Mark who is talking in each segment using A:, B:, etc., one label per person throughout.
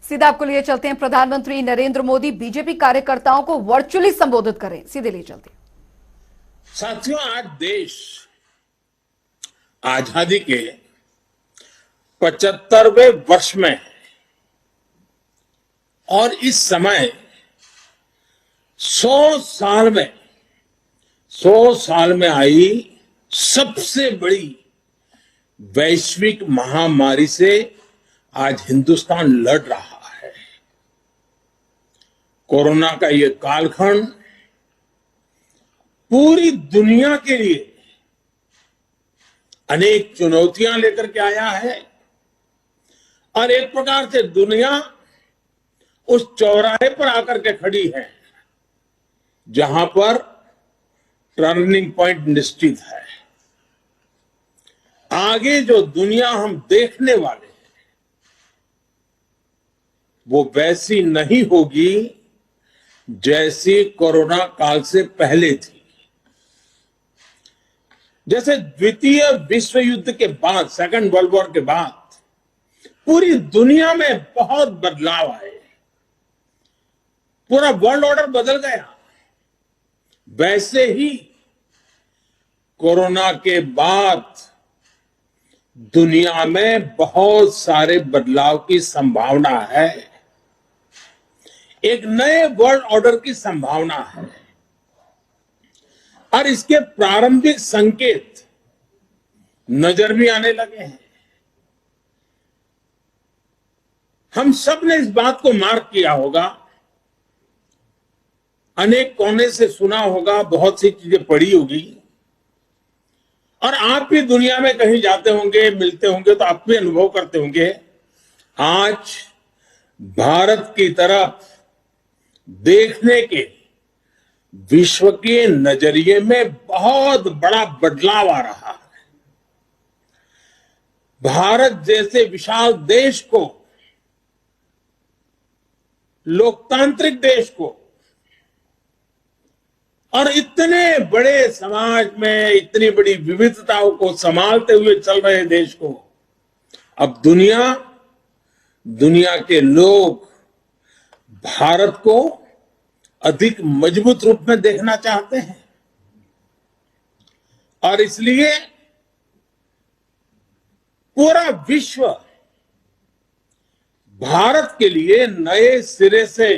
A: सीधा आपको लिए चलते हैं। प्रधानमंत्री नरेंद्र मोदी बीजेपी कार्यकर्ताओं को वर्चुअली संबोधित करें, सीधे लिए चलते हैं।
B: साथियों, आज देश आजादी के 75वें वर्ष में है और इस समय 100 साल में आई सबसे बड़ी वैश्विक महामारी से आज हिंदुस्तान लड़ रहा है। कोरोना का ये कालखंड पूरी दुनिया के लिए अनेक चुनौतियां लेकर के आया है और एक प्रकार से दुनिया उस चौराहे पर आकर के खड़ी है जहां पर टर्निंग पॉइंट निश्चित है। आगे जो दुनिया हम देखने वाले हैं वो वैसी नहीं होगी जैसी कोरोना काल से पहले थी। जैसे द्वितीय विश्व युद्ध के बाद, सेकंड वर्ल्ड वॉर के बाद पूरी दुनिया में बहुत बदलाव आए, पूरा वर्ल्ड ऑर्डर बदल गया, वैसे ही कोरोना के बाद दुनिया में बहुत सारे बदलाव की संभावना है। एक नए वर्ल्ड ऑर्डर की संभावना है और इसके प्रारंभिक संकेत नजर भी आने लगे हैं। हम सब ने इस बात को मार्क किया होगा, अनेक कोने से सुना होगा, बहुत सी चीजें पढ़ी होगी और आप भी दुनिया में कहीं जाते होंगे, मिलते होंगे तो आप भी अनुभव करते होंगे। आज भारत की तरफ देखने के विश्व के नजरिए में बहुत बड़ा बदलाव आ रहा है। भारत जैसे विशाल देश को, लोकतांत्रिक देश को और इतने बड़े समाज में इतनी बड़ी विविधताओं को संभालते हुए चल रहे देश को अब दुनिया के लोग भारत को अधिक मजबूत रूप में देखना चाहते हैं और इसलिए पूरा विश्व भारत के लिए नए सिरे से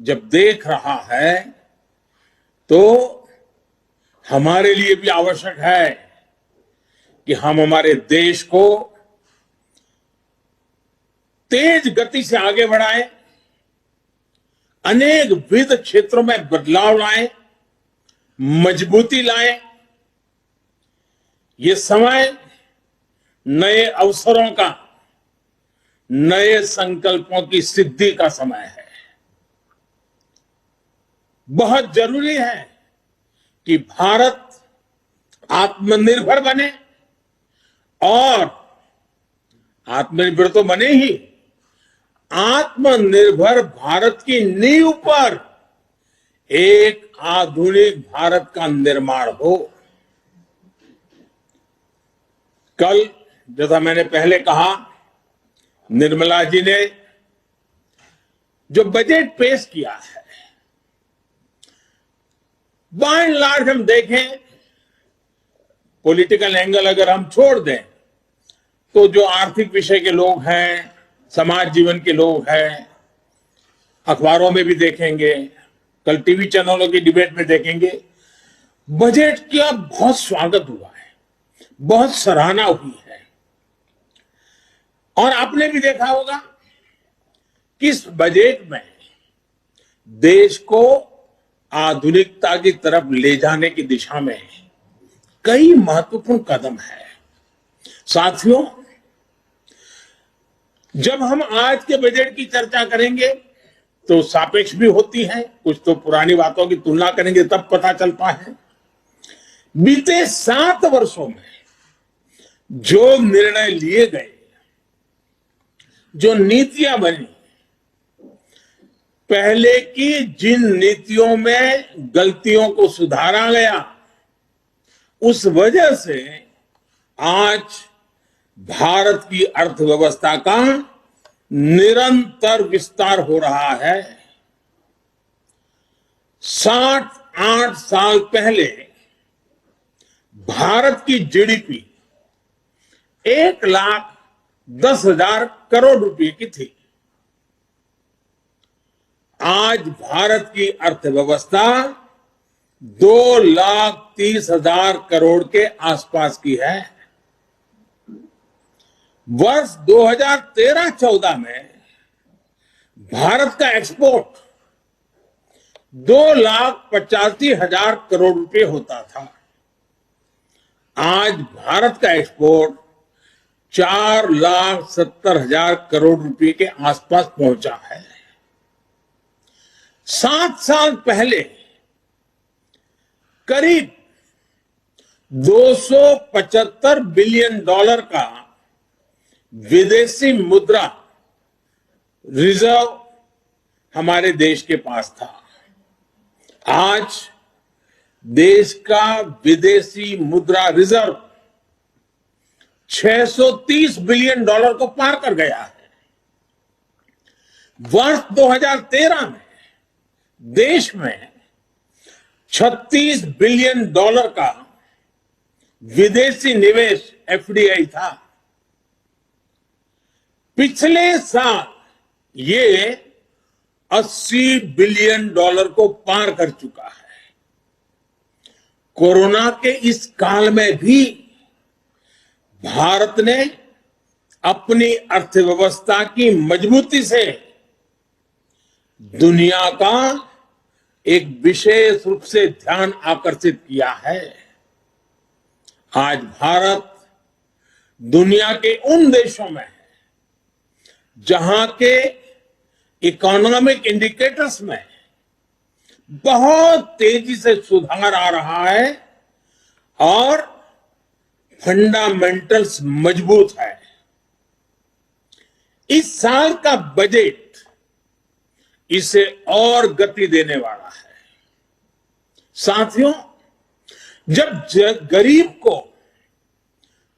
B: जब देख रहा है तो हमारे लिए भी आवश्यक है कि हम हमारे देश को तेज गति से आगे बढ़ाएं, अनेक विविध क्षेत्रों में बदलाव लाएं, मजबूती लाएं। ये समय नए अवसरों का, नए संकल्पों की सिद्धि का समय है। बहुत जरूरी है कि भारत आत्मनिर्भर बने और आत्मनिर्भर तो बने ही, आत्मनिर्भर भारत की नींव पर एक आधुनिक भारत का निर्माण हो। कल जैसा मैंने पहले कहा, निर्मला जी ने जो बजट पेश किया है, बाय एंड लार्ज हम देखें, पॉलिटिकल एंगल अगर हम छोड़ दें तो जो आर्थिक विषय के लोग हैं, समाज जीवन के लोग हैं, अखबारों में भी देखेंगे, कल टीवी चैनलों की डिबेट में देखेंगे, बजट का बहुत स्वागत हुआ है, बहुत सराहना हुई है। और आपने भी देखा होगा कि इस बजट में देश को आधुनिकता की तरफ ले जाने की दिशा में कई महत्वपूर्ण कदम है। साथियों, जब हम आज के बजट की चर्चा करेंगे तो सापेक्ष भी होती है, कुछ तो पुरानी बातों की तुलना करेंगे तब पता चलता है। बीते 7 वर्षों में जो निर्णय लिए गए, जो नीतियां बनी, पहले की जिन नीतियों में गलतियों को सुधारा गया, उस वजह से आज भारत की अर्थव्यवस्था का निरंतर विस्तार हो रहा है। 68 साल पहले भारत की जीडीपी 1,10,000 करोड़ रुपए की थी। आज भारत की अर्थव्यवस्था 2,30,000 करोड़ के आसपास की है। वर्ष 2013-14 में भारत का एक्सपोर्ट 2,85,000 करोड़ रुपए होता था। आज भारत का एक्सपोर्ट 4,70,000 करोड़ रुपए के आसपास पहुंचा है। 7 साल पहले करीब $275 बिलियन का विदेशी मुद्रा रिजर्व हमारे देश के पास था। आज देश का विदेशी मुद्रा रिजर्व $630 बिलियन को पार कर गया है। वर्ष 2013 में देश में $36 बिलियन का विदेशी निवेश एफडीआई था। पिछले साल ये $80 बिलियन को पार कर चुका है। कोरोना के इस काल में भी भारत ने अपनी अर्थव्यवस्था की मजबूती से दुनिया का एक विशेष रूप से ध्यान आकर्षित किया है। आज भारत दुनिया के उन देशों में है जहां के इकोनॉमिक इंडिकेटर्स में बहुत तेजी से सुधार आ रहा है और फंडामेंटल्स मजबूत है। इस साल का बजट इसे और गति देने वाला है। साथियों, जब गरीब को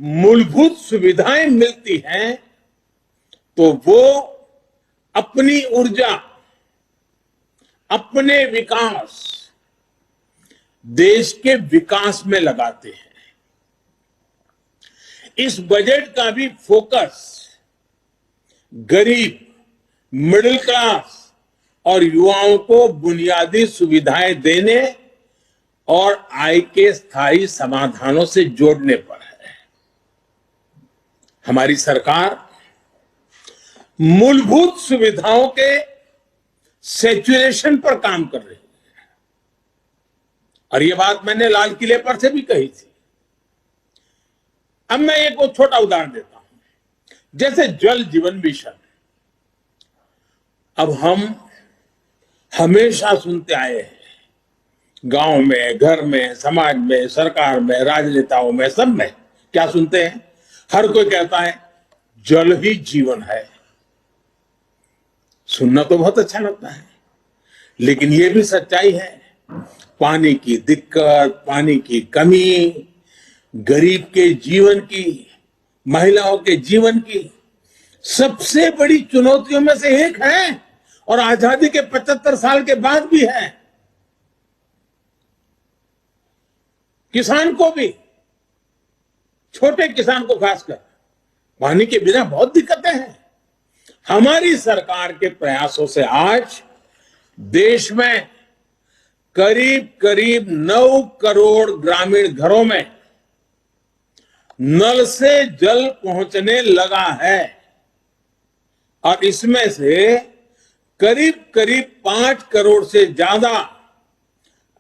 B: मूलभूत सुविधाएं मिलती हैं तो वो अपनी ऊर्जा, अपने विकास, देश के विकास में लगाते हैं। इस बजट का भी फोकस गरीब, मिडिल क्लास और युवाओं को बुनियादी सुविधाएं देने और आय के स्थायी समाधानों से जोड़ने पर है। हमारी सरकार मूलभूत सुविधाओं के सैचुरेशन पर काम कर रही है और ये बात मैंने लाल किले पर से भी कही थी। अब मैं एक छोटा उदाहरण देता हूं, जैसे जल जीवन मिशन। अब हम हमेशा सुनते आए हैं, गांव में, घर में, समाज में, सरकार में, राजनेताओं में, सब में क्या सुनते हैं? हर कोई कहता है जल ही जीवन है। सुनना तो बहुत अच्छा लगता है, लेकिन यह भी सच्चाई है, पानी की दिक्कत, पानी की कमी, गरीब के जीवन की, महिलाओं के जीवन की सबसे बड़ी चुनौतियों में से एक है और आजादी के 75 साल के बाद भी है। किसान को भी, छोटे किसान को खासकर, पानी के बिना बहुत दिक्कतें हैं। हमारी सरकार के प्रयासों से आज देश में करीब करीब 9 करोड़ ग्रामीण घरों में नल से जल पहुंचने लगा है और इसमें से करीब करीब 5 करोड़ से ज्यादा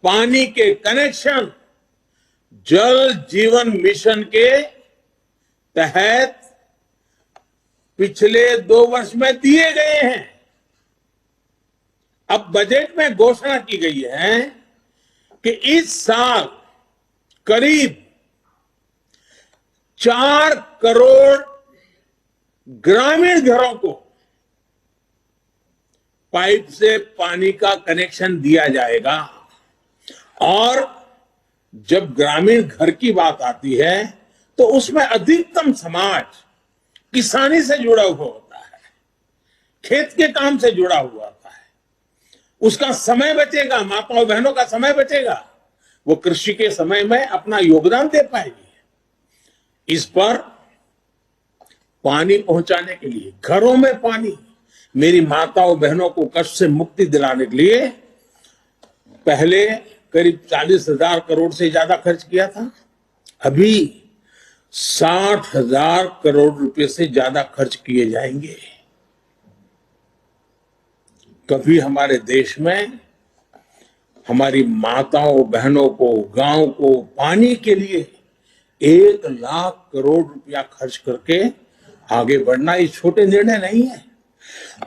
B: पानी के कनेक्शन जल जीवन मिशन के तहत पिछले 2 वर्ष में दिए गए हैं। अब बजट में घोषणा की गई है कि इस साल करीब 4 करोड़ ग्रामीण घरों को पाइप से पानी का कनेक्शन दिया जाएगा। और जब ग्रामीण घर की बात आती है तो उसमें अधिकतम समाज किसानी से जुड़ा हुआ होता है। खेत के काम से जुड़ा हुआ होता है, उसका समय बचेगा, माताओं बहनों का समय बचेगा, वो कृषि के समय में अपना योगदान दे पाएगी। इस पर पानी पहुंचाने के लिए, घरों में पानी, मेरी माताओं बहनों को कष्ट से मुक्ति दिलाने के लिए पहले करीब 40,000 करोड़ से ज्यादा खर्च किया था, अभी 60,000 करोड़ रुपए से ज्यादा खर्च किए जाएंगे। कभी हमारे देश में हमारी माताओं बहनों को, गांव को पानी के लिए 1 लाख करोड़ रुपया खर्च करके आगे बढ़ना ये छोटे निर्णय नहीं है।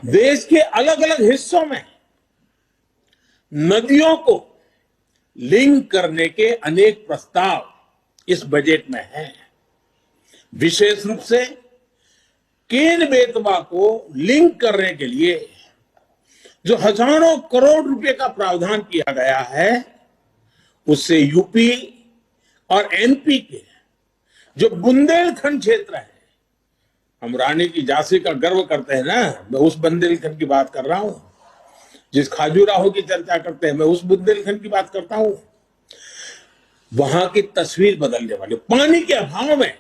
B: देश के अलग अलग हिस्सों में नदियों को लिंक करने के अनेक प्रस्ताव इस बजट में हैं। विशेष रूप से केन बेतवा को लिंक करने के लिए जो हजारों करोड़ रुपए का प्रावधान किया गया है, उससे यूपी और एमपी के जो बुंदेलखंड क्षेत्र है, हम रानी की झांसी का गर्व करते हैं ना, मैं उस बुंदेलखंड की बात कर रहा हूं। जिस खाजुराहो की चर्चा करते हैं, मैं उस बुंदेलखंड की बात करता हूं। वहां की तस्वीर बदलने वाली, पानी के अभाव में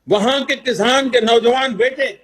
B: वहां के किसान के नौजवान बेटे